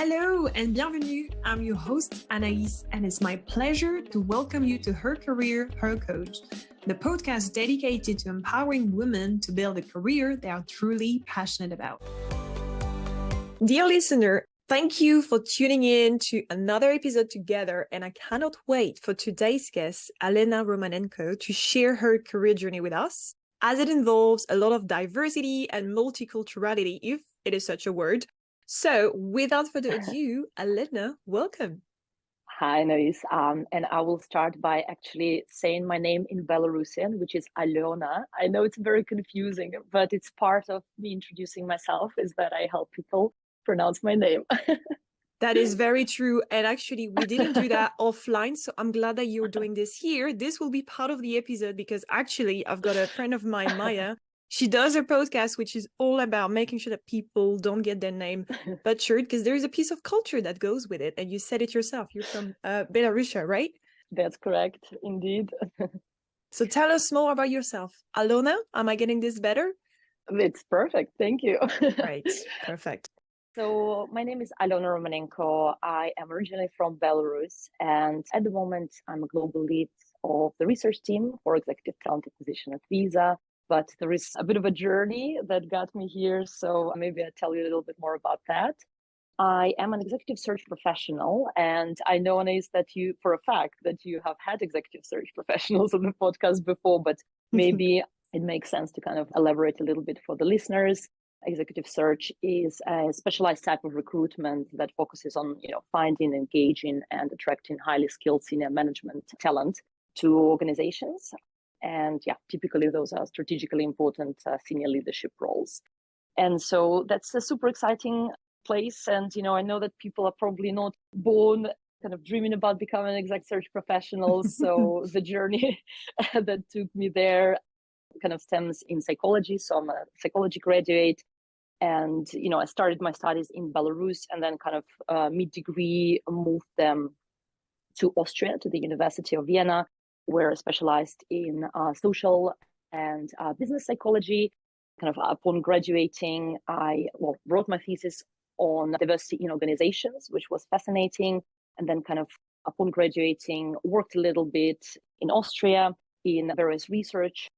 Hello and bienvenue. I'm your host, Anaïs, and it's my pleasure to welcome you to Her Career, Her Coach, the podcast dedicated to empowering women to build a career they are truly passionate about. Dear listener, thank you for tuning in to another episode together, and I cannot wait for today's guest, Alëna Romanenko, to share her career journey with us, as it involves a lot of diversity and multiculturality, if it is such a word. So without further ado, Alëna, welcome. Hi, Anaïs. And I will start by actually saying my name in Belarusian, which is Alёna. I know it's very confusing, but it's part of me introducing myself is that I help people pronounce my name. That is very true. And actually, we didn't do that offline. So I'm glad that you're doing this here. This will be part of the episode because actually, I've got a friend of mine, Maya. She does a podcast, which is all about making sure that people don't get their name butchered because there is a piece of culture that goes with it. And you said it yourself. You're from Belarus, right? That's correct, indeed. So tell us more about yourself. Alёna, am I getting this better? It's perfect. Thank you. Right. Perfect. So my name is Alëna Romanenko. I am originally from Belarus, and at the moment, I'm a global lead of the research team for executive talent acquisition at Visa. But there is a bit of a journey that got me here, so maybe I'll tell you a little bit more about that. I am an executive search professional, and I know, Anaïs, that you, for a fact, that you have had executive search professionals on the podcast before, but maybe it makes sense to kind of elaborate a little bit for the listeners. Executive search is a specialized type of recruitment that focuses on, finding, engaging, and attracting highly skilled senior management talent to organizations. And typically those are strategically important senior leadership roles. And so that's a super exciting place. And, I know that people are probably not born kind of dreaming about becoming exec search professionals. So the journey that took me there kind of stems in psychology. So I'm a psychology graduate. And, I started my studies in Belarus and then kind of mid-degree moved them to Austria, to the University of Vienna, where I specialized in social and business psychology. Kind of upon graduating, I wrote my thesis on diversity in organizations, which was fascinating. And then kind of upon graduating, worked a little bit in Austria in various research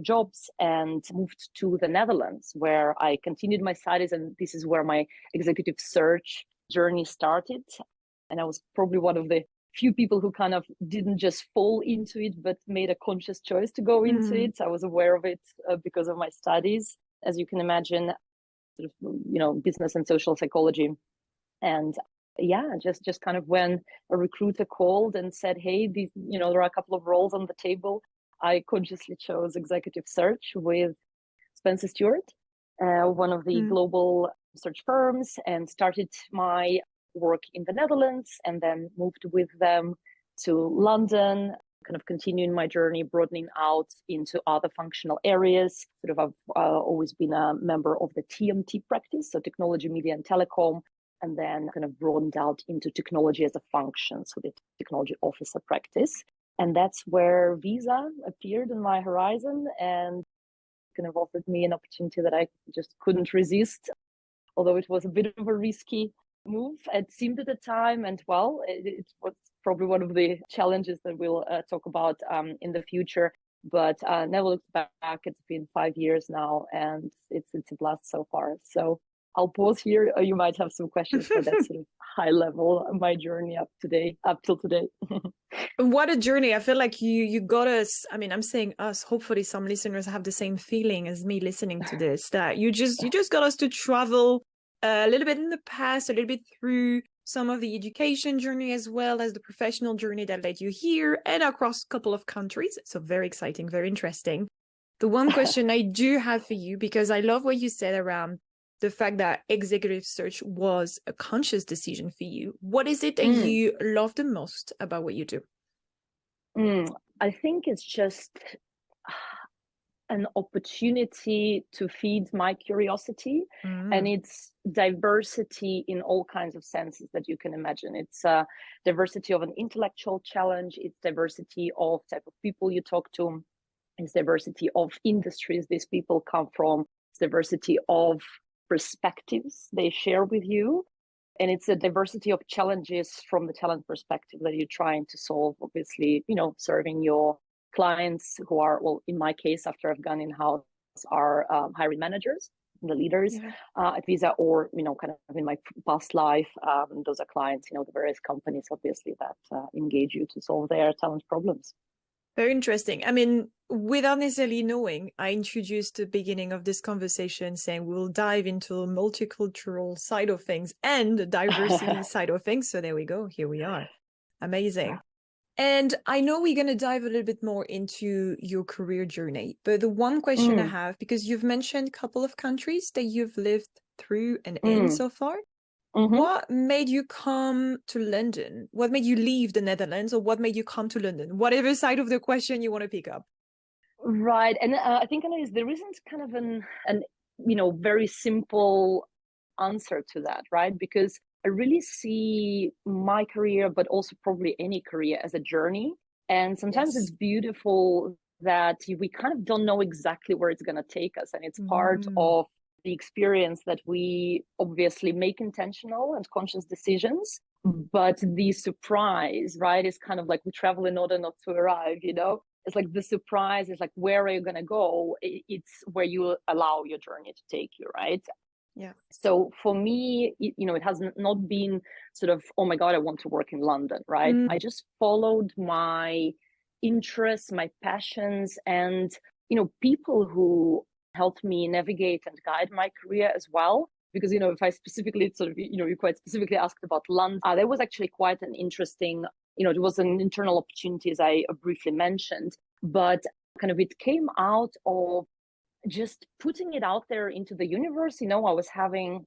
jobs and moved to the Netherlands, where I continued my studies. And this is where my executive search journey started. And I was probably one of the few people who kind of didn't just fall into it, but made a conscious choice to go into it. I was aware of it because of my studies, as you can imagine, sort of, business and social psychology. And just kind of when a recruiter called and said, hey, there are a couple of roles on the table, I consciously chose executive search with Spencer Stuart, one of the global search firms, and started my work in the Netherlands and then moved with them to London, kind of continuing my journey, broadening out into other functional areas. Sort of I've always been a member of the TMT practice, so technology, media, and telecom, and then kind of broadened out into technology as a function, so the technology officer practice. And that's where Visa appeared on my horizon and kind of offered me an opportunity that I just couldn't resist, although it was a bit of a risky move, it seemed at the time. And it was probably one of the challenges that we'll talk about in the future. But never looked back. It's been 5 years now, and it's a blast so far. So I'll pause here. You might have some questions for that sort of high level, my journey up till today. What a journey. I feel like you got us. I mean, I'm saying us, hopefully some listeners have the same feeling as me listening to this, that you just got us to travel a little bit in the past, a little bit through some of the education journey as well as the professional journey that led you here and across a couple of countries. So very exciting, very interesting. The one question I do have for you, because I love what you said around the fact that executive search was a conscious decision for you. What is it that you love the most about what you do? I think it's just an opportunity to feed my curiosity, and it's diversity in all kinds of senses that you can imagine. It's diversity of an intellectual challenge, it's diversity of type of people you talk to, it's diversity of industries these people come from, it's diversity of perspectives they share with you. And it's a diversity of challenges from the talent perspective that you're trying to solve, obviously, serving your clients who are, well, in my case, after I've gone in-house, are hiring managers, the leaders at Visa, or, kind of in my past life, those are clients, the various companies, obviously, that engage you to solve their talent problems. Very interesting. I mean, without necessarily knowing, I introduced the beginning of this conversation saying we'll dive into the multicultural side of things and the diversity side of things. So there we go. Here we are. Amazing. And I know we're going to dive a little bit more into your career journey, but the one question I have, because you've mentioned a couple of countries that you've lived through and in so far, what made you come to London? What made you leave the Netherlands, or what made you come to London? Whatever side of the question you want to pick up. Right. And I think there isn't kind of an very simple answer to that, right? Because I really see my career, but also probably any career, as a journey. And sometimes it's beautiful that we kind of don't know exactly where it's going to take us. And it's part of the experience that we obviously make intentional and conscious decisions. But the surprise, right, is kind of like we travel in order not to arrive, It's like the surprise is like, where are you going to go? It's where you allow your journey to take you, right? Yeah. So for me, it has not been sort of, oh my God, I want to work in London, right? I just followed my interests, my passions, and, people who helped me navigate and guide my career as well. Because, if I specifically sort of, you quite specifically asked about London, there was actually quite an interesting, it was an internal opportunity, as I briefly mentioned, but kind of it came out of just putting it out there into the universe. I was having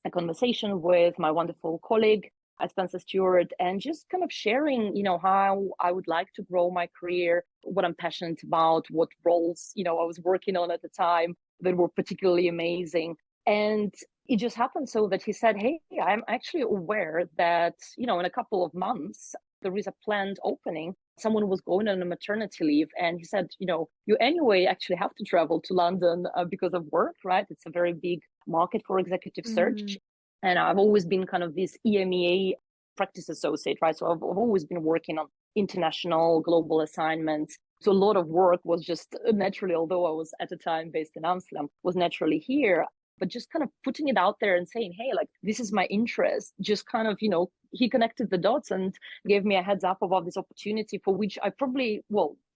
a conversation with my wonderful colleague at Spencer Stuart, and just kind of sharing, how I would like to grow my career, what I'm passionate about, what roles, I was working on at the time that were particularly amazing. And it just happened so that he said, hey, I'm actually aware that, in a couple of months, there is a planned opening. Someone was going on a maternity leave. And he said, you anyway actually have to travel to London because of work, right? It's a very big market for executive search. And I've always been kind of this EMEA Practice Associate, right? So I've always been working on international global assignments. So a lot of work was just naturally, although I was at the time based in Amsterdam, was naturally here. But just kind of putting it out there and saying, hey, like, this is my interest, just kind of, he connected the dots and gave me a heads up about this opportunity, for which I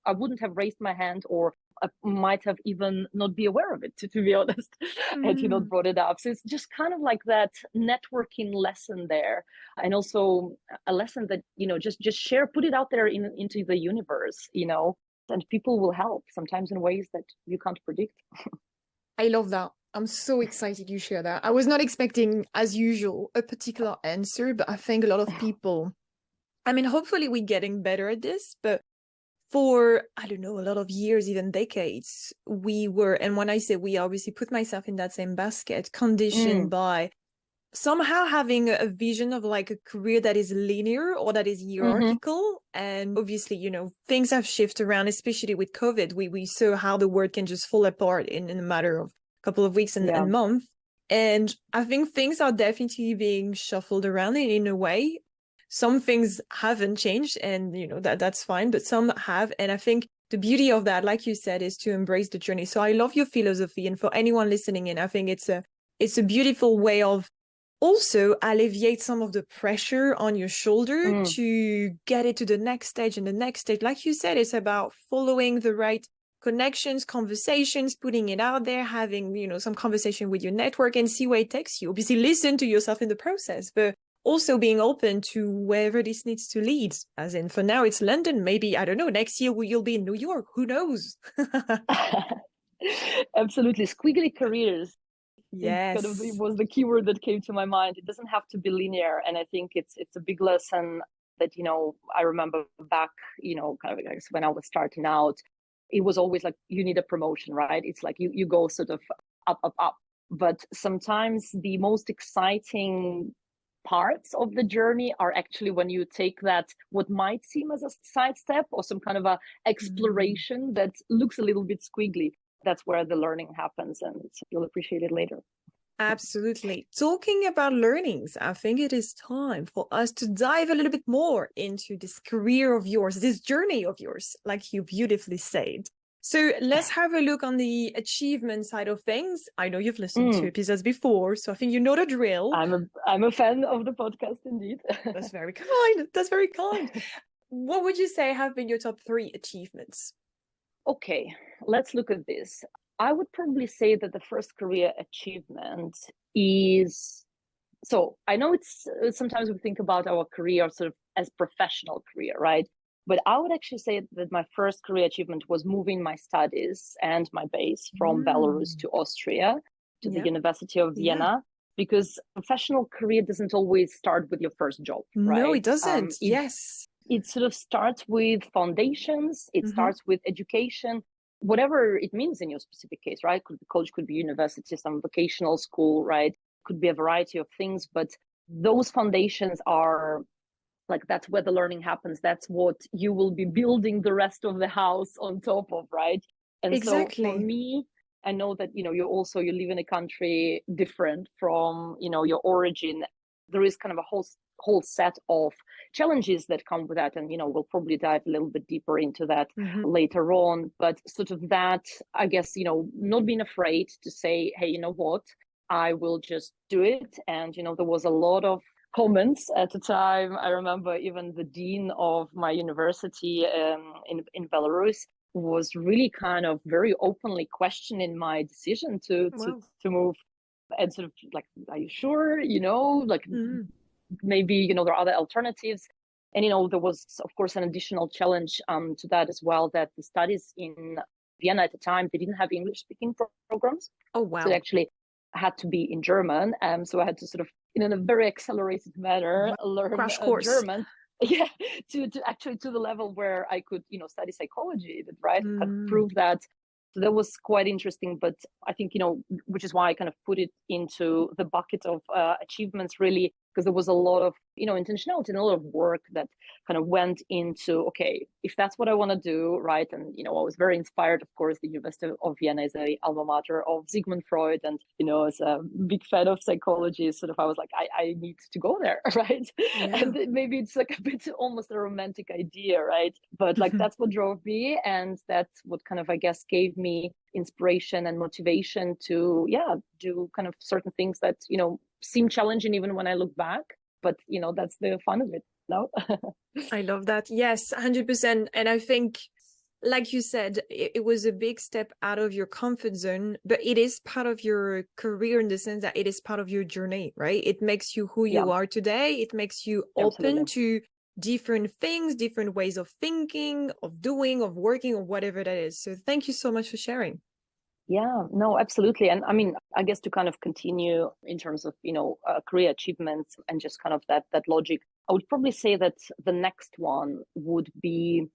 I wouldn't have raised my hand, or I might have even not be aware of it, to be honest, had he not brought it up. So it's just kind of like that networking lesson there. And also a lesson that, just share, put it out there into the universe, and people will help, sometimes in ways that you can't predict. I love that. I'm so excited you share that. I was not expecting, as usual, a particular answer, but I think a lot of people, I mean, hopefully we're getting better at this, but for, I don't know, a lot of years, even decades, we were, and when I say we, obviously put myself in that same basket, conditioned by somehow having a vision of like a career that is linear or that is hierarchical. And obviously, things have shifted around, especially with COVID. We saw how the world can just fall apart in a matter of a couple of weeks and month. And I think things are definitely being shuffled around in a way. Some things haven't changed, and that's fine, but some have. And I think the beauty of that, like you said, is to embrace the journey. So I love your philosophy, and for anyone listening in, I think it's a beautiful way of also alleviate some of the pressure on your shoulder to get it to the next stage and the next stage. Like you said, it's about following the right connections, conversations, putting it out there, having, some conversation with your network and see where it takes you. Obviously, listen to yourself in the process, but also being open to wherever this needs to lead. As in, for now, it's London. Maybe, I don't know, next year you'll be in New York. Who knows? Absolutely. Squiggly careers. Yes. It was the keyword that came to my mind. It doesn't have to be linear. And I think it's a big lesson that, I remember back, kind of like when I was starting out, it was always like, you need a promotion, right? It's like you go sort of up, up, up. But sometimes the most exciting parts of the journey are actually when you take that, what might seem as a sidestep or some kind of a exploration that looks a little bit squiggly. That's where the learning happens, and you'll appreciate it later. Absolutely. Talking about learnings, I think it is time for us to dive a little bit more into this career of yours, this journey of yours, like you beautifully said. So let's have a look on the achievement side of things. I know you've listened to episodes before, so I think you know the drill. I'm a fan of the podcast indeed. That's very kind. That's very kind. What would you say have been your top 3 achievements? Okay, let's look at this. I would probably say that the first career achievement is, so I know it's sometimes we think about our career sort of as professional career, right? But I would actually say that my first career achievement was moving my studies and my base from Belarus to Austria, to the University of Vienna, because professional career doesn't always start with your first job, right? No, it doesn't. Yes. It sort of starts with foundations, it starts with education, whatever it means in your specific case, right? Could be college, could be university, some vocational school, right? Could be a variety of things, but those foundations are like, that's where the learning happens. That's what you will be building the rest of the house on top of, right? And exactly. So for me, I know that, you live in a country different from, your origin. There is kind of a whole set of challenges that come with that. And, we'll probably dive a little bit deeper into that later on. But sort of that, I guess, not being afraid to say, hey, you know what, I will just do it. And, there was a lot of comments at the time. I remember even the dean of my university in Belarus was really kind of very openly questioning my decision to move, and sort of like, are you sure? Maybe there are other alternatives. And there was, of course, an additional challenge to that as well, that the studies in Vienna at the time, they didn't have English speaking programs. Oh wow. So they actually had to be in German. So I had to sort of, in a very accelerated manner, learn German. Yeah, to actually to the level where I could, study psychology, right? Could prove that. So that was quite interesting. But I think, which is why I kind of put it into the bucket of achievements, really, because there was a lot of, intentionality and a lot of work that kind of went into, okay, if that's what I want to do, right? And, I was very inspired, of course. The University of Vienna is a alma mater of Sigmund Freud. And, as a big fan of psychology, sort of, I was like, I need to go there, right? Yeah. And maybe it's like a bit almost a romantic idea, right? But like, that's what drove me. And that's what kind of, I guess, gave me inspiration and motivation to, do kind of certain things that, seem challenging even when I look back. But, that's the fun of it. No? I love that. Yes, 100%. And I think, like you said, it was a big step out of your comfort zone, but it is part of your career in the sense that it is part of your journey, right? It makes you who you are today. It makes you open to different things, different ways of thinking, of doing, of working, or whatever that is. So thank you so much for sharing. Yeah, no, absolutely. And I mean, I guess to kind of continue in terms of, career achievements and just kind of that logic, I would probably say that the next one would be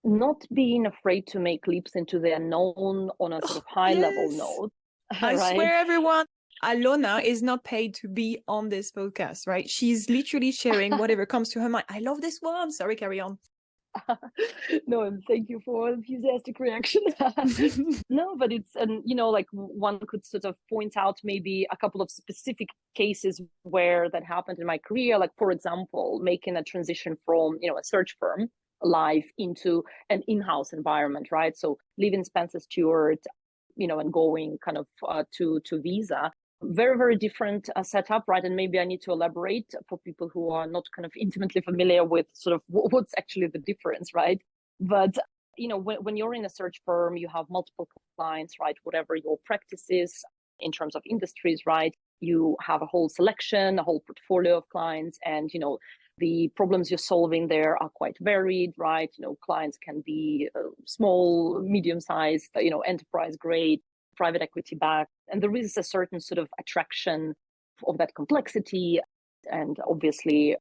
not being afraid to make leaps into the unknown on a sort of high level note. I swear, everyone, Alёna is not paid to be on this podcast, right? She's literally sharing whatever comes to her mind. I love this one. Sorry, carry on. No, and thank you for enthusiastic reaction. No, but it's, and like one could sort of point out maybe a couple of specific cases where that happened in my career. Like, for example, making a transition from, a search firm life into an in-house environment, right? So leaving Spencer Stuart, and going kind of to Visa. Very, very different setup, right? And maybe I need to elaborate for people who are not kind of intimately familiar with sort of what's actually the difference, right? But, when you're in a search firm, you have multiple clients, right? Whatever your practice is in terms of industries, right? You have a whole selection, a whole portfolio of clients, and, the problems you're solving there are quite varied, right? Clients can be small, medium-sized, enterprise grade, private equity backed. And there is a certain sort of attraction of that complexity. And obviously,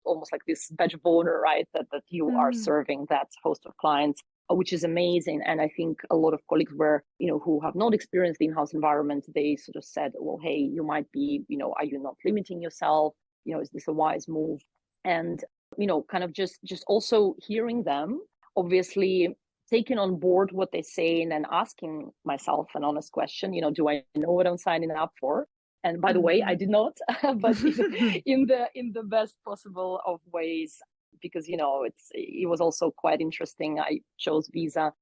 almost like this badge of honor, right? That you are serving that host of clients, which is amazing. And I think a lot of colleagues were, who have not experienced the in-house environment, they sort of said, well, hey, you might be, are you not limiting yourself? Is this a wise move? And, kind of just also hearing them, obviously taking on board what they say and asking myself an honest question, do I know what I'm signing up for? And by the way, I did not, but in the best possible of ways, because, you know, it was also quite interesting. I chose Visa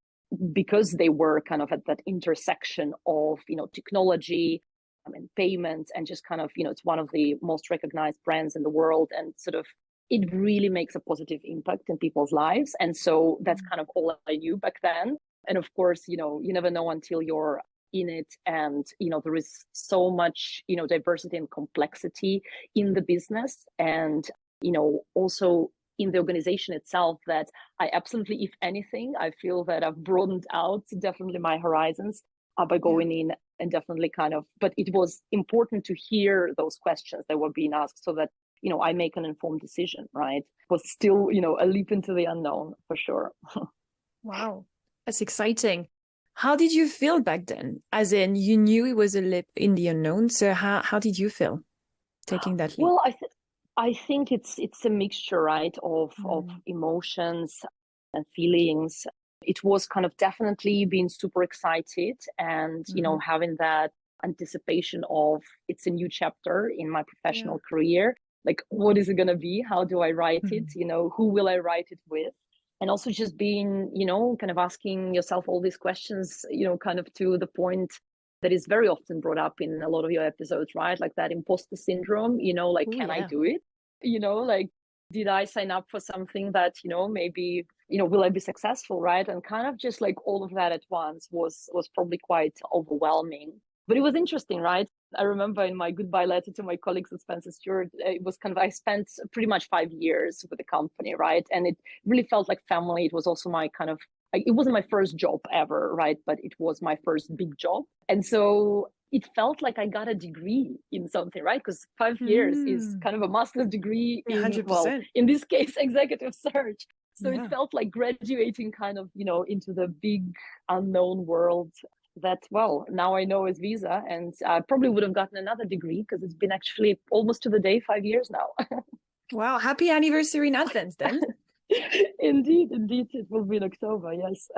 because they were kind of at that intersection of, you know, technology and payments, and just kind of, you know, it's one of the most recognized brands in the world, and sort of it really makes a positive impact in people's lives. And so that's kind of all I knew back then. And of course, you know, you never know until you're in it. And, you know, there is so much, you know, diversity and complexity in the business, and, you know, also in the organization itself, that I absolutely, if anything, I feel that I've broadened out definitely my horizons by going in, and definitely kind of, but it was important to hear those questions that were being asked so that, you know, I make an informed decision, right? It was still, you know, a leap into the unknown for sure. Wow, that's exciting. How did you feel back then? As in, you knew it was a leap in the unknown. So how did you feel taking that leap? Well, I think it's a mixture, right, of emotions and feelings. It was kind of definitely being super excited, and, you know, having that anticipation of it's a new chapter in my professional career. Like, what is it going to be? How do I write it? You know, who will I write it with? And also just being, you know, kind of asking yourself all these questions, you know, kind of to the point that is very often brought up in a lot of your episodes, right? Like that imposter syndrome, you know, like, can I do it? You know, like, did I sign up for something that, you know, maybe, you know, will I be successful, right? And kind of just like all of that at once was probably quite overwhelming. But it was interesting, right? I remember in my goodbye letter to my colleagues at Spencer Stuart, it was kind of, I spent pretty much 5 years with the company, right? And it really felt like family. It was also my kind of, it wasn't my first job ever, right? But it was my first big job. And so it felt like I got a degree in something, right? Because 5 years is kind of a master's degree in, 100%. well, in this case, executive search. So it felt like graduating kind of, you know, into the big unknown world that, well, now I know is Visa. And I probably would have gotten another degree because it's been actually almost to the day 5 years now. Wow, happy anniversary in advance then. Indeed, it will be in October, yes.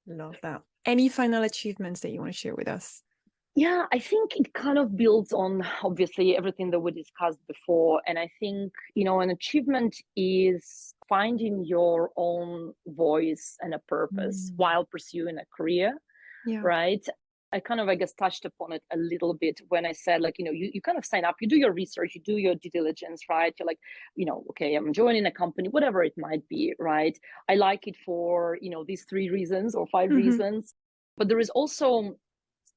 Love that. Any final achievements that you want to share with us? Yeah, I think it kind of builds on obviously everything that we discussed before. And I think, you know, an achievement is finding your own voice and a purpose while pursuing a career, right? I kind of, I guess, touched upon it a little bit when I said, like, you know, you kind of sign up, you do your research, you do your due diligence, right? You're like, you know, okay, I'm joining a company, whatever it might be, right? I like it for, you know, these 3 reasons or 5 reasons. But there is also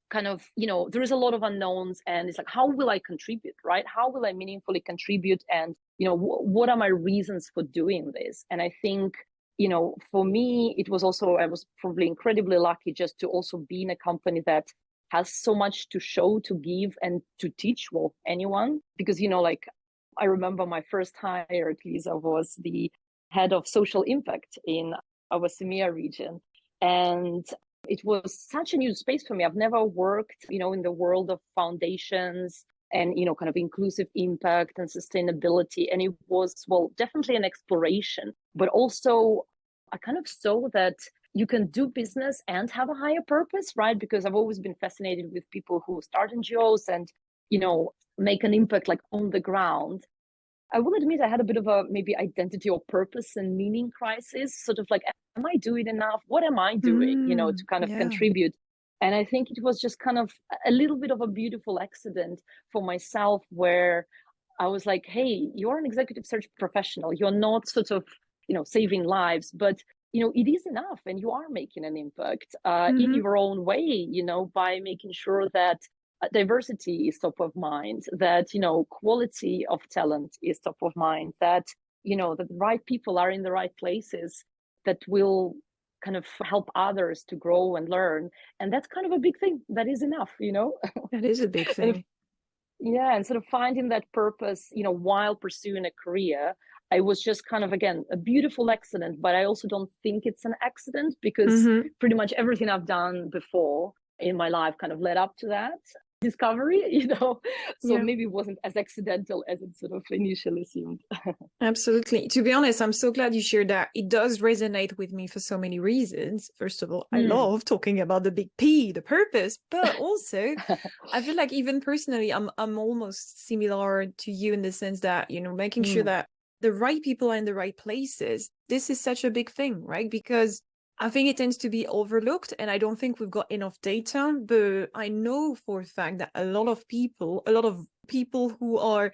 kind of, you know, there is a lot of unknowns, and it's like, how will I contribute, right? How will I meaningfully contribute? And, you know, what are my reasons for doing this? And I think, you know, for me, it was also, I was probably incredibly lucky just to also be in a company that has so much to show, to give, and to teach, well, anyone. Because, you know, like, I remember my first hire at Visa was the head of social impact in our EMEA region. And it was such a new space for me. I've never worked, you know, in the world of foundations and, you know, kind of inclusive impact and sustainability. And it was, well, definitely an exploration, but also I kind of saw that you can do business and have a higher purpose, right? Because I've always been fascinated with people who start NGOs and, you know, make an impact like on the ground. I will admit I had a bit of a maybe identity or purpose and meaning crisis, sort of like, am I doing enough? What am I doing, you know, to kind of contribute? And I think it was just kind of a little bit of a beautiful accident for myself where I was like, hey, you're an executive search professional. You're not sort of, you know, saving lives, but, you know, it is enough. And you are making an impact in your own way, you know, by making sure that diversity is top of mind, that, you know, quality of talent is top of mind, that, you know, that the right people are in the right places that will kind of help others to grow and learn. And that's kind of a big thing. That is enough, you know. That is a big thing. And sort of finding that purpose, you know, while pursuing a career, I was just kind of, again, a beautiful accident, but I also don't think it's an accident because pretty much everything I've done before in my life kind of led up to that. discovery, so Yeah. maybe it wasn't as accidental as it sort of initially seemed. Absolutely. To be honest, I'm so glad you shared that. It does resonate with me for so many reasons. First of all, I Mm. love talking about the big P, the purpose, but also I feel like even personally, I'm almost similar to you in the sense that, making sure Mm. that the right people are in the right places. This is such a big thing, right? Because I think it tends to be overlooked, and I don't think we've got enough data, but I know for a fact that a lot of people who are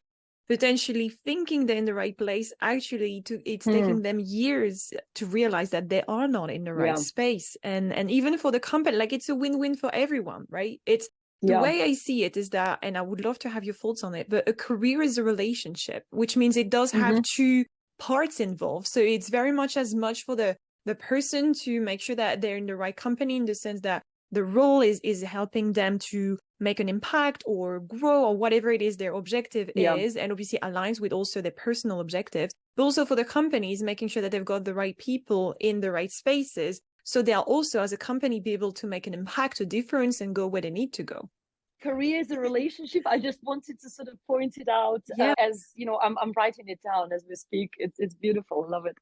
potentially thinking they're in the right place, actually it's Mm. taking them years to realize that they are not in the right Yeah. space. And even for the company, like, it's a win-win for everyone, right? It's the Yeah. way I see it is that, and I would love to have your thoughts on it, but a career is a relationship, which means it does have Mm-hmm. two parts involved. So it's very much for the person to make sure that they're in the right company, in the sense that the role is helping them to make an impact or grow or whatever it is their objective Yeah. is, and obviously aligns with also their personal objectives, but also for the companies, making sure that they've got the right people in the right spaces, so they are also, as a company, be able to make an impact, a difference, and go where they need to go. Career is a relationship. I just wanted to sort of point it out, Yeah. as I'm writing it down as we speak. It's beautiful. Love it.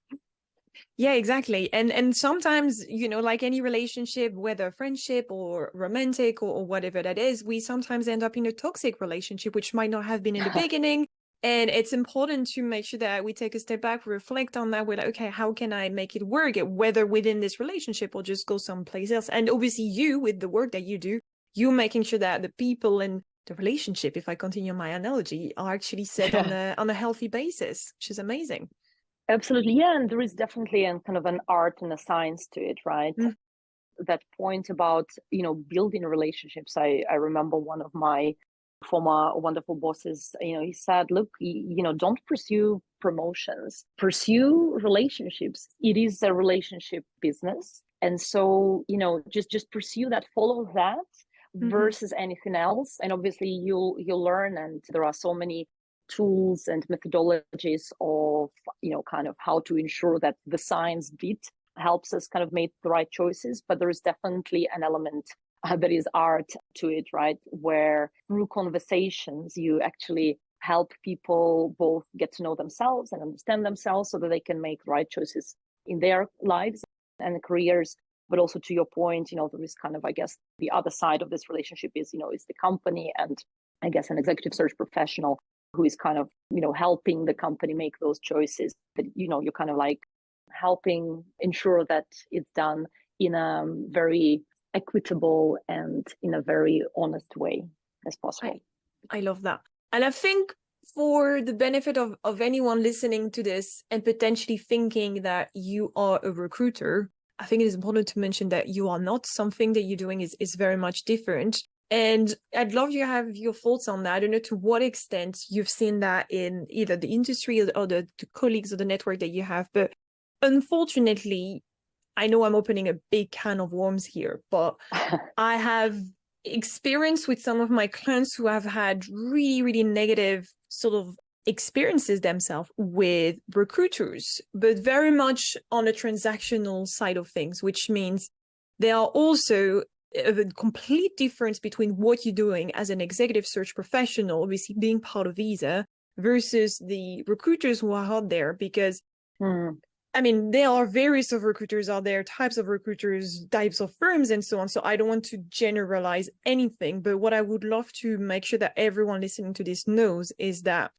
Yeah, exactly. And sometimes, like any relationship, whether friendship or romantic or whatever that is, we sometimes end up in a toxic relationship, which might not have been in the beginning. And it's important to make sure that we take a step back, reflect on that. We're like, okay, how can I make it work, whether within this relationship or just go someplace else? And obviously you, with the work that you do, you making sure that the people in the relationship, if I continue my analogy, are actually set on a healthy basis, which is amazing. Absolutely. Yeah. And there is definitely kind of an art and a science to it, right? Mm. That point about, building relationships. I remember one of my former wonderful bosses, he said, look, don't pursue promotions, pursue relationships. It is a relationship business. And so, just pursue that, follow that Mm-hmm. versus anything else. And obviously you'll learn, and there are so many tools and methodologies of, kind of how to ensure that the science bit helps us kind of make the right choices. But there is definitely an element that is art to it, right? Where through conversations, you actually help people both get to know themselves and understand themselves so that they can make the right choices in their lives and careers. But also, to your point, there is kind of, I guess, the other side of this relationship is, is the company, and I guess an executive search professional who is kind of, helping the company make those choices. But, you're kind of like helping ensure that it's done in a very equitable and in a very honest way as possible. I love that. And I think, for the benefit of anyone listening to this and potentially thinking that you are a recruiter, I think it is important to mention that you are not. Something that you're doing is very much different. And I'd love you to have your thoughts on that. I don't know to what extent you've seen that in either the industry or the colleagues or the network that you have. But unfortunately, I know I'm opening a big can of worms here, but I have experience with some of my clients who have had really, really negative sort of experiences themselves with recruiters, but very much on a transactional side of things, which means there are also a complete difference between what you're doing as an executive search professional, obviously being part of Visa, versus the recruiters who are out there. Because I mean, there are various of recruiters out there, types of recruiters, types of firms, and so on. So I don't want to generalize anything, but what I would love to make sure that everyone listening to this knows is that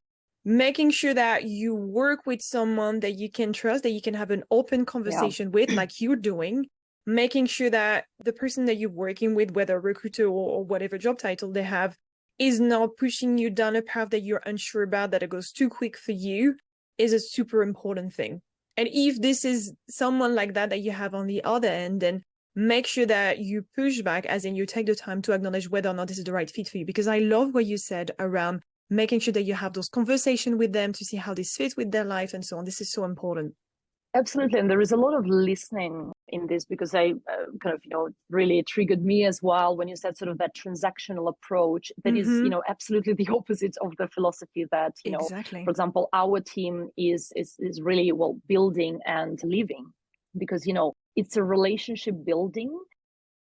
making sure that you work with someone that you can trust, that you can have an open conversation with, like you're doing, making sure that the person that you're working with, whether a recruiter or whatever job title they have, is not pushing you down a path that you're unsure about, that it goes too quick for you, is a super important thing. And if this is someone like that you have on the other end, then make sure that you push back, as in you take the time to acknowledge whether or not this is the right fit for you. Because I love what you said around making sure that you have those conversations with them to see how this fits with their life and so on. This is so important. Absolutely. And there is a lot of listening in this, because I kind of, really triggered me as well when you said sort of that transactional approach that is, absolutely the opposite of the philosophy that, exactly. For example, our team is really, well, building and living, because, it's a relationship building.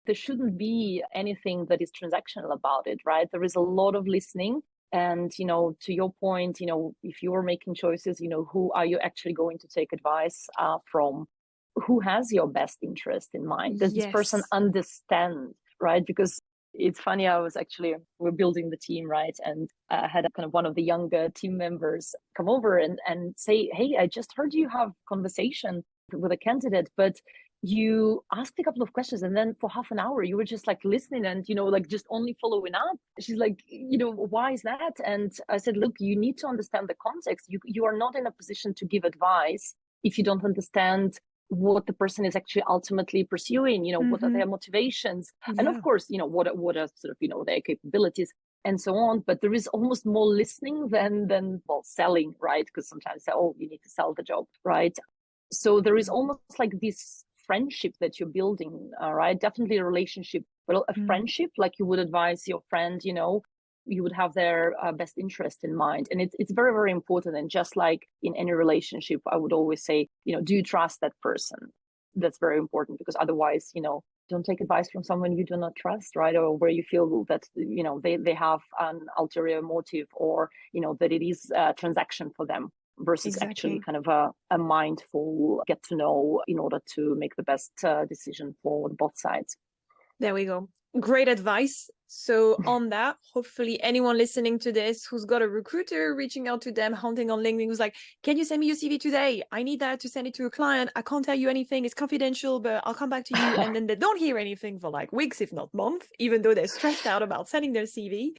there shouldn't be anything that is transactional about it, right? There is a lot of listening. And, to your point, if you're making choices, who are you actually going to take advice from? Who has your best interest in mind? Does this person Yes. understand, right? Because it's funny, we're building the team, right? And I had kind of one of the younger team members come over and say, hey, I just heard you have conversation with a candidate, but you asked a couple of questions and then for half an hour you were just like listening and just only following up. She's like, why is that? And I said, look, you need to understand the context. You are not in a position to give advice if you don't understand what the person is actually ultimately pursuing, what are their motivations, and of course, what are sort of their capabilities and so on. But there is almost more listening than selling, right? Because sometimes you need to sell the job, right? So there is almost like this friendship that you're building, right? Definitely a relationship, but a friendship, like you would advise your friend, you would have their best interest in mind. And it's very, very important. And just like in any relationship, I would always say, do you trust that person? That's very important, because otherwise, don't take advice from someone you do not trust, right? Or where you feel that, they have an ulterior motive, or, that it is a transaction for them, versus actually kind of a mindful get to know in order to make the best decision for both sides. There we go. Great advice. So on that, hopefully anyone listening to this who's got a recruiter reaching out to them, hunting on LinkedIn, who's like, can you send me your CV today? I need that to send it to a client. I can't tell you anything. It's confidential, but I'll come back to you. And then they don't hear anything for like weeks, if not months, even though they're stressed out about sending their CV.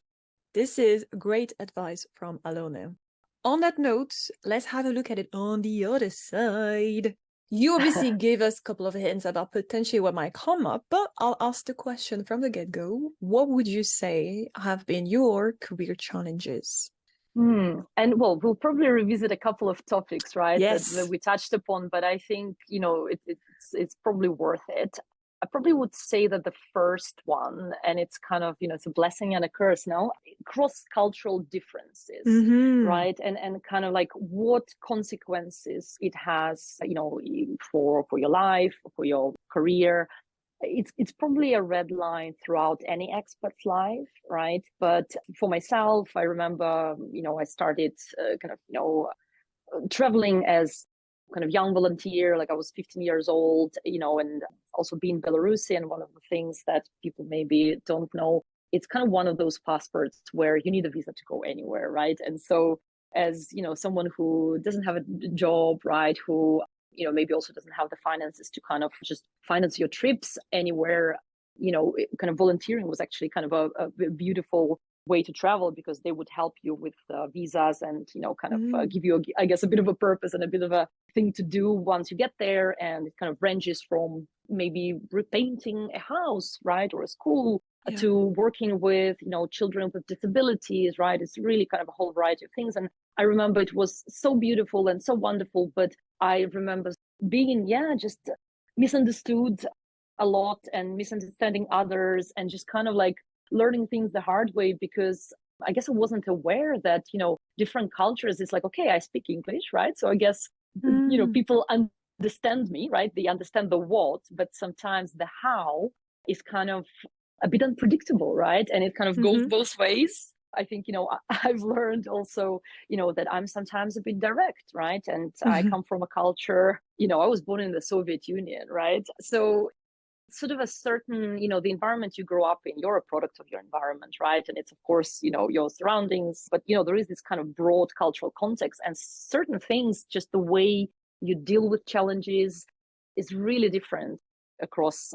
This is great advice from Alёna. On that note, let's have a look at it on the other side. You obviously gave us a couple of hints about potentially what might come up, but I'll ask the question from the get-go. What would you say have been your career challenges? And we'll probably revisit a couple of topics, right? Yes. That we touched upon, but I think, it's probably worth it. I probably would say that the first one, and it's kind of, it's a blessing and a curse now, cross-cultural differences, right? And kind of like what consequences it has, for your life, for your career. It's probably a red line throughout any expert's life, right? But for myself, I remember, I started traveling as kind of young volunteer, like I was 15 years old, and also being Belarusian. One of the things that people maybe don't know, it's kind of one of those passports where you need a visa to go anywhere, right? And so as, someone who doesn't have a job, right, who, maybe also doesn't have the finances to kind of just finance your trips anywhere, kind of volunteering was actually kind of a beautiful way to travel, because they would help you with visas and, kind of give you, I guess, a bit of a purpose and a bit of a thing to do once you get there. And it kind of ranges from maybe repainting a house, right, or a school, to working with, children with disabilities, right? It's really kind of a whole variety of things. And I remember it was so beautiful and so wonderful, but I remember being, just misunderstood a lot and misunderstanding others, and just kind of like learning things the hard way, because I guess I wasn't aware that, different cultures is like, okay, I speak English, right? So I guess, people understand me, right? They understand the what, but sometimes the how is kind of a bit unpredictable, right? And it kind of goes both ways. I think, I've learned also, that I'm sometimes a bit direct, right? And I come from a culture, I was born in the Soviet Union, right? So sort of a certain, the environment you grow up in, you're a product of your environment, right? And it's, of course, your surroundings, but, there is this kind of broad cultural context, and certain things, just the way you deal with challenges is really different across,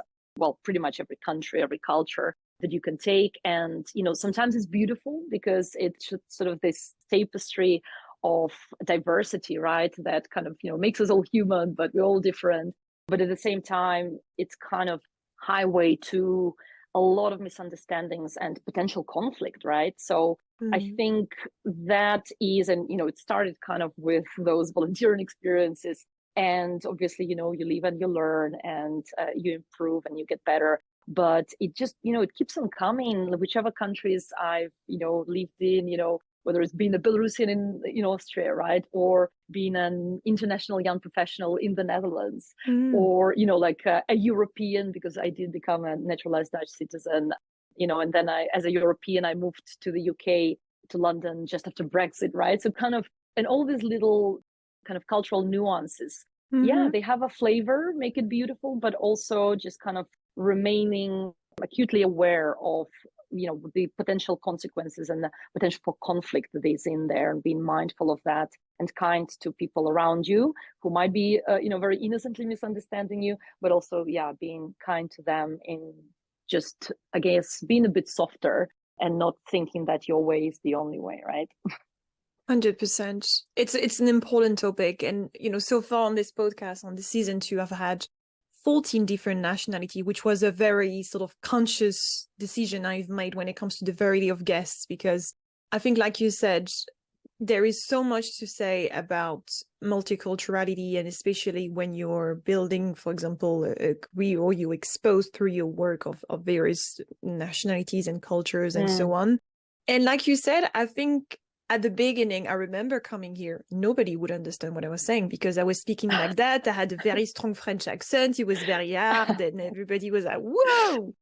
pretty much every country, every culture that you can take. And, sometimes it's beautiful because it's sort of this tapestry of diversity, right? That kind of, makes us all human, but we're all different. But at the same time, it's kind of highway to a lot of misunderstandings and potential conflict, right? So I think that is, and, it started kind of with those volunteering experiences. And obviously, you live and you learn, and you improve and you get better. But it just, it keeps on coming, whichever countries I've, lived in, whether it's being a Belarusian in Austria, right? Or being an international young professional in the Netherlands, or, like a European, because I did become a naturalized Dutch citizen, and then as a European, I moved to the UK, to London just after Brexit, right? So kind of, and all these little kind of cultural nuances, they have a flavor, make it beautiful, but also just kind of remaining acutely aware of the potential consequences and the potential for conflict that is in there, and being mindful of that, and kind to people around you who might be very innocently misunderstanding you, but also being kind to them, in just, I guess, being a bit softer and not thinking that your way is the only way, right? 100%. It's an important topic, and so far on this podcast, on the season 2, I've had 14 different nationality, which was a very sort of conscious decision I've made when it comes to the variety of guests, because I think, like you said, there is so much to say about multiculturality, and especially when you're building, for example, a career, or you're exposed through your work of various nationalities and cultures and so on. And like you said, I think at the beginning, I remember coming here, nobody would understand what I was saying, because I was speaking like that. I had a very strong French accent. It was very hard, and everybody was like, whoa.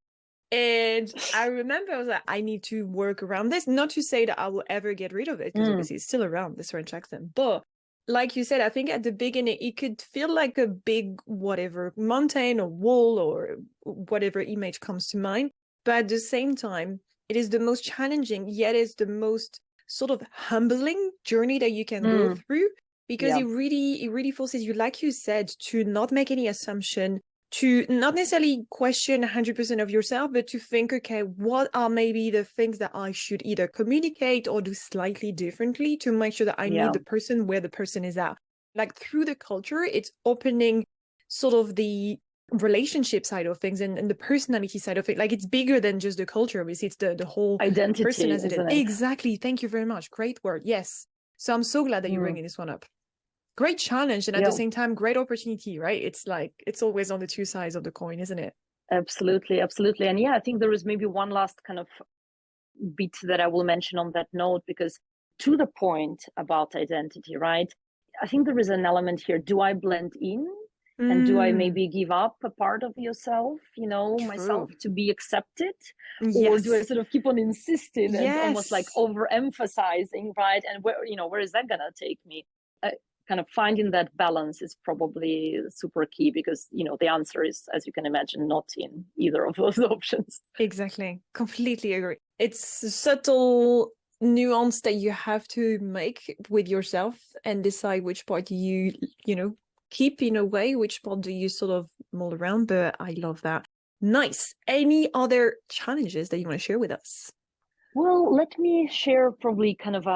And I remember I was like, I need to work around this. Not to say that I will ever get rid of it, because obviously it's still around, this French accent. But like you said, I think at the beginning, it could feel like a big whatever mountain or wall or whatever image comes to mind. But at the same time, it is the most challenging, yet it's the most sort of humbling journey that you can go through, because it really forces you, like you said, to not make any assumption, to not necessarily question 100% of yourself, but to think, okay, what are maybe the things that I should either communicate or do slightly differently to make sure that I meet the person where the person is at. Like, through the culture, it's opening sort of the relationship side of things and the personality side of it. Like, it's bigger than just the culture. Obviously, it's the whole identity, person as it is. isn't it? Exactly. Thank you very much. Great word. Yes. So I'm so glad that you're bringing this one up. Great challenge, and at the same time, great opportunity, right? It's like, it's always on the two sides of the coin, isn't it? Absolutely. And I think there is maybe one last kind of bit that I will mention on that note, because to the point about identity, right? I think there is an element here. Do I blend in? And do I maybe give up a part of yourself, myself, to be accepted? Or do I sort of keep on insisting and almost like overemphasizing, right? And where is that going to take me? Kind of finding that balance is probably super key, because, the answer is, as you can imagine, not in either of those options. Exactly. Completely agree. It's a subtle nuance that you have to make with yourself and decide which part you keep in a way, which part do you sort of mull around. But I love that. Nice. Any other challenges that you want to share with us? Well, let me share probably kind of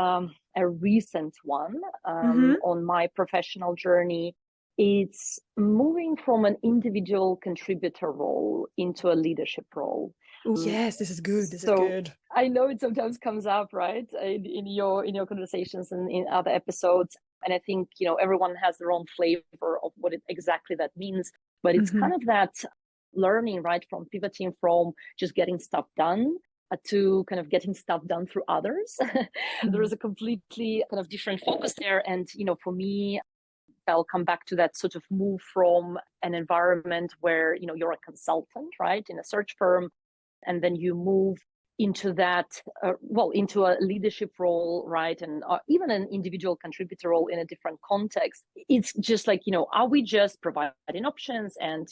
a recent one on my professional journey. It's moving from an individual contributor role into a leadership role. Yes, this is good. This is good. I know it sometimes comes up, right, in your conversations and in other episodes. And I think, everyone has their own flavor of what exactly that means. But it's kind of that learning, right, from pivoting from just getting stuff done to kind of getting stuff done through others. There is a completely kind of different focus there. And, for me, I'll come back to that sort of move from an environment where, you're a consultant, right, in a search firm, and then you move into that, into a leadership role, right? And even an individual contributor role in a different context. It's just like, are we just providing options and,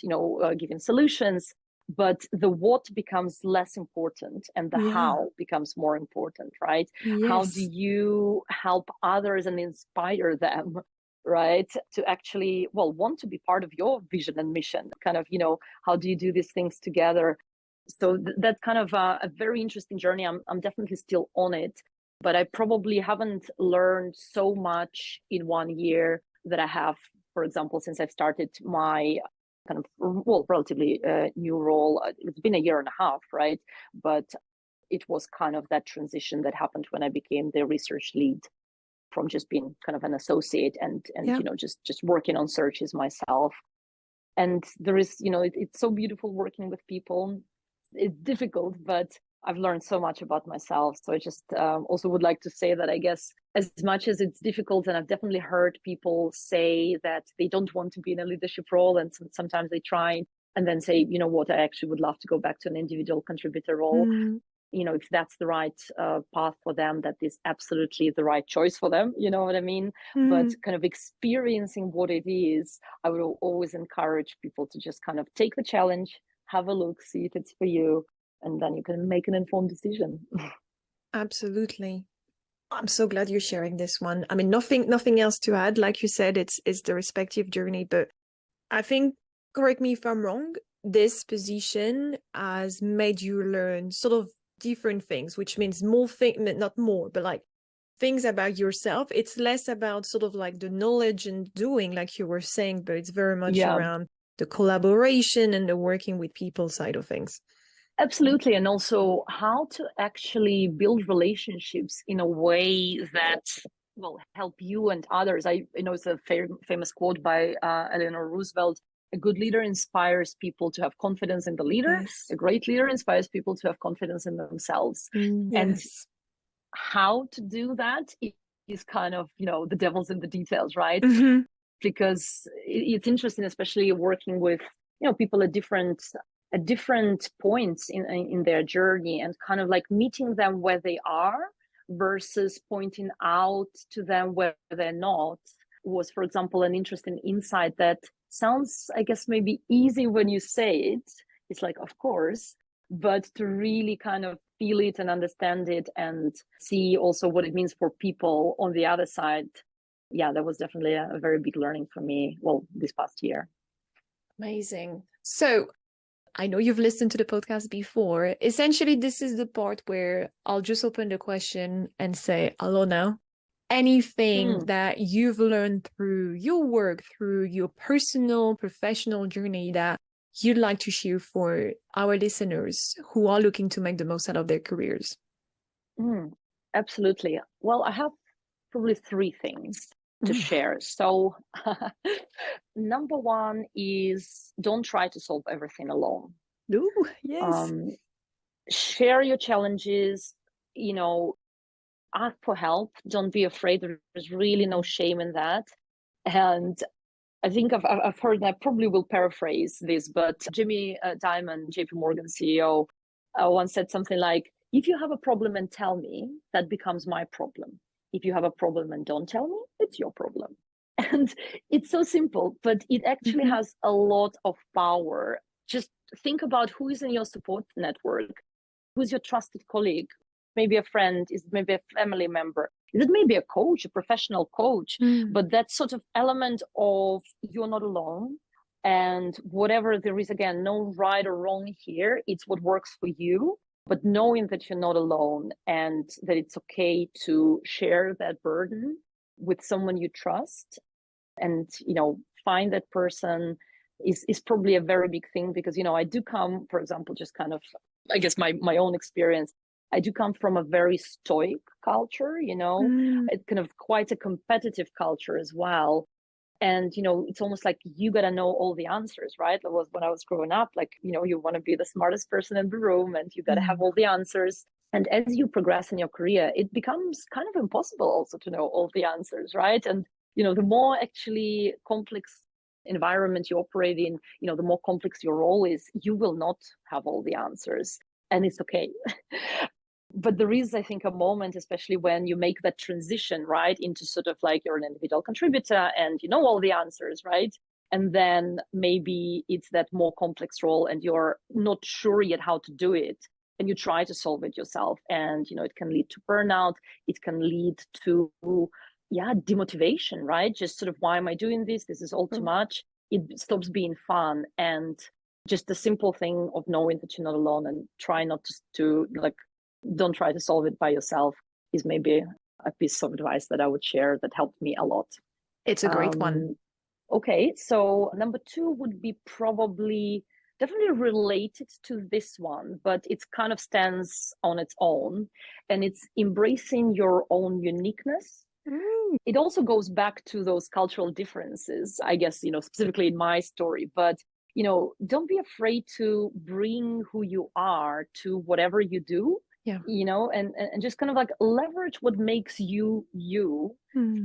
giving solutions? But the what becomes less important and the how becomes more important, right? Yes. How do you help others and inspire them, right? To actually, want to be part of your vision and mission, kind of, how do you do these things together? So that's kind of a very interesting journey. I'm definitely still on it, but I probably haven't learned so much in 1 year that I have, for example, since I've started my kind of, relatively new role. It's been a year and a half, right? But it was kind of that transition that happened when I became the research lead, from just being kind of an associate and just working on searches myself. And there is, it's so beautiful working with people. It's difficult, but I've learned so much about myself. So I just also would like to say that I guess as much as it's difficult, and I've definitely heard people say that they don't want to be in a leadership role, and sometimes they try and then say, you know what, I actually would love to go back to an individual contributor role. You know, if that's the right path for them, that is absolutely the right choice for them, you know what I mean? But kind of experiencing what it is, I would always encourage people to just kind of take the challenge, have a look, see if it's for you, and then you can make an informed decision. Absolutely. I'm so glad you're sharing this one. I mean, nothing else to add. Like you said, it's the respective journey, but I think, correct me if I'm wrong, this position has made you learn sort of different things, which means not more, but like things about yourself. It's less about sort of like the knowledge and doing, like you were saying, but it's very much around the collaboration and the working with people side of things. Absolutely. And also how to actually build relationships in a way that will help you and others. I know it's a famous quote by Eleanor Roosevelt. A good leader inspires people to have confidence in the leader. Yes. A great leader inspires people to have confidence in themselves. Yes. And how to do that is kind of, you know, the devil's in the details, right? Because it's interesting, especially working with, you know, people at different points in their journey, and kind of like meeting them where they are versus pointing out to them where they're not was, for example, an interesting insight that sounds, I guess, maybe easy when you say it. It's like, of course, but to really kind of feel it and understand it and see also what it means for people on the other side. Yeah, that was definitely a very big learning for me, well, this past year. Amazing. So I know you've listened to the podcast before. Essentially, this is the part where I'll just open the question and say, Alёna, anything that you've learned through your work, through your personal, professional journey that you'd like to share for our listeners who are looking to make the most out of their careers? Absolutely. Well, I have probably 3 things to share. So number 1 is don't try to solve everything alone. Ooh, yes. Share your challenges, you know, ask for help. Don't be afraid. There's really no shame in that. And I think I've heard, and I probably will paraphrase this, but Jamie Dimon, JP Morgan CEO, once said something like, if you have a problem and tell me, that becomes my problem. If you have a problem and don't tell me, it's your problem. And it's so simple, but it actually has a lot of power. Just think about who is in your support network, who's your trusted colleague, maybe a friend, is maybe a family member, is it maybe a coach, a professional coach, but that sort of element of you're not alone. And whatever there is, again, no right or wrong here, it's what works for you. But knowing that you're not alone and that it's okay to share that burden with someone you trust, and, you know, find that person is probably a very big thing. Because, you know, I do come, for example, just kind of, I guess my own experience, I do come from a very stoic culture, you know, it's kind of quite a competitive culture as well. And, you know, it's almost like you got to know all the answers, right? That was when I was growing up, like, you know, you want to be the smartest person in the room and you got to have all the answers. And as you progress in your career, it becomes kind of impossible also to know all the answers, right? And, you know, the more actually complex environment you operate in, you know, the more complex your role is, you will not have all the answers. And it's okay. But there is, I think, a moment, especially when you make that transition, right, into sort of like you're an individual contributor and you know all the answers, right? And then maybe it's that more complex role and you're not sure yet how to do it. And you try to solve it yourself. And, you know, it can lead to burnout. It can lead to, demotivation, right? Just sort of, why am I doing this? This is all too much. It stops being fun. And just the simple thing of knowing that you're not alone and try not to like, don't try to solve it by yourself is maybe a piece of advice that I would share that helped me a lot. It's a great one. Okay, so number 2 would be probably definitely related to this one, but it kind of stands on its own, and it's embracing your own uniqueness. It also goes back to those cultural differences, I guess, you know, specifically in my story, but don't be afraid to bring who you are to whatever you do. Yeah. And just kind of like leverage what makes you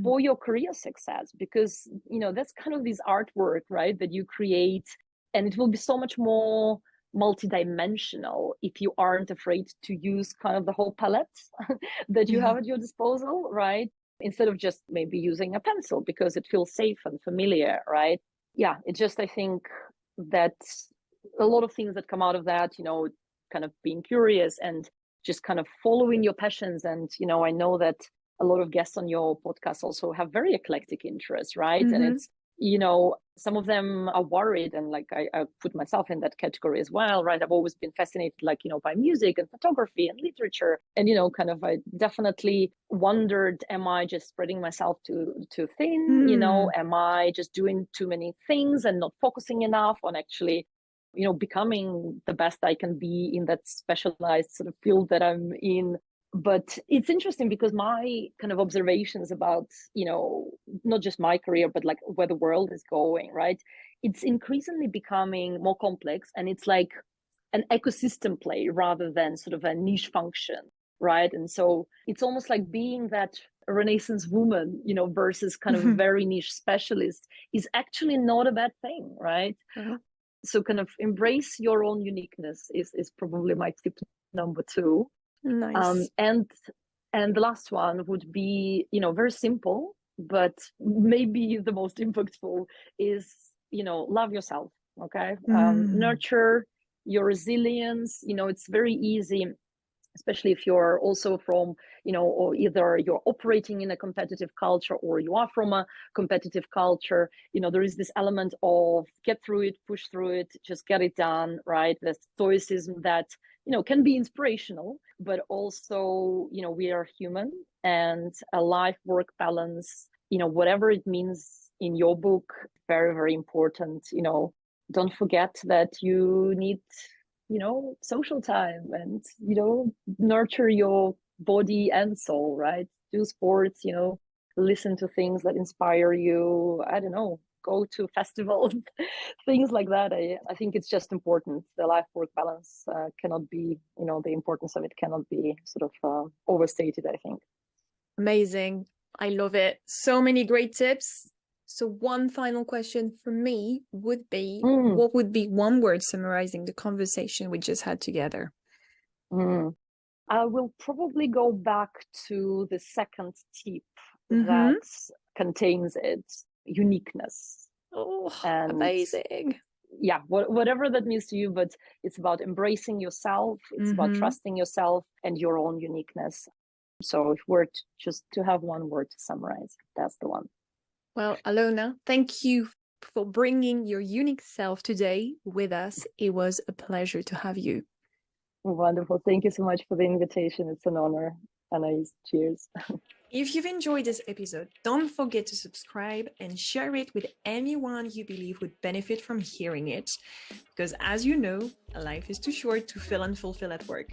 for your career success, because that's kind of this artwork, right, that you create, and it will be so much more multidimensional if you aren't afraid to use kind of the whole palette that you have at your disposal, right, instead of just maybe using a pencil because it feels safe and familiar, right? Yeah, it just, I think that a lot of things that come out of that, kind of being curious and just kind of following your passions. And I know that a lot of guests on your podcast also have very eclectic interests, right? And it's some of them are worried, and like I put myself in that category as well, right? I've always been fascinated, like by music and photography and literature, and kind of I definitely wondered, am I just spreading myself too thin? Am I just doing too many things and not focusing enough on actually becoming the best I can be in that specialized sort of field that I'm in? But it's interesting because my kind of observations about, not just my career, but like where the world is going, right? It's increasingly becoming more complex, and it's like an ecosystem play rather than sort of a niche function, right? And so it's almost like being that Renaissance woman, versus kind of a very niche specialist is actually not a bad thing, right? So kind of embrace your own uniqueness is probably my tip number 2. Nice. And the last one would be, very simple, but maybe the most impactful is, love yourself. Okay. Nurture your resilience. It's very easy, especially if you're also from, or either you're operating in a competitive culture or you are from a competitive culture, there is this element of get through it, push through it, just get it done, right? The stoicism that, can be inspirational, but also, we are human, and a life-work balance, whatever it means in your book, very, very important. Don't forget that you need social time, and nurture your body and soul, right? Do sports, listen to things that inspire you. I don't know, go to festivals, things like that. I think it's just important. The life work balance cannot be, the importance of it cannot be sort of overstated, I think. Amazing. I love it. So many great tips. So one final question for me would be, what would be one word summarizing the conversation we just had together? I will probably go back to the second tip that contains it, uniqueness. Oh, and amazing. Yeah, whatever that means to you, but it's about embracing yourself. It's about trusting yourself and your own uniqueness. So if we're just to have one word to summarize, that's the one. Well, Alёna, thank you for bringing your unique self today with us. It was a pleasure to have you. Wonderful. Thank you so much for the invitation. It's an honor. Anais, cheers. If you've enjoyed this episode, don't forget to subscribe and share it with anyone you believe would benefit from hearing it. Because as you know, life is too short to feel unfulfilled at work.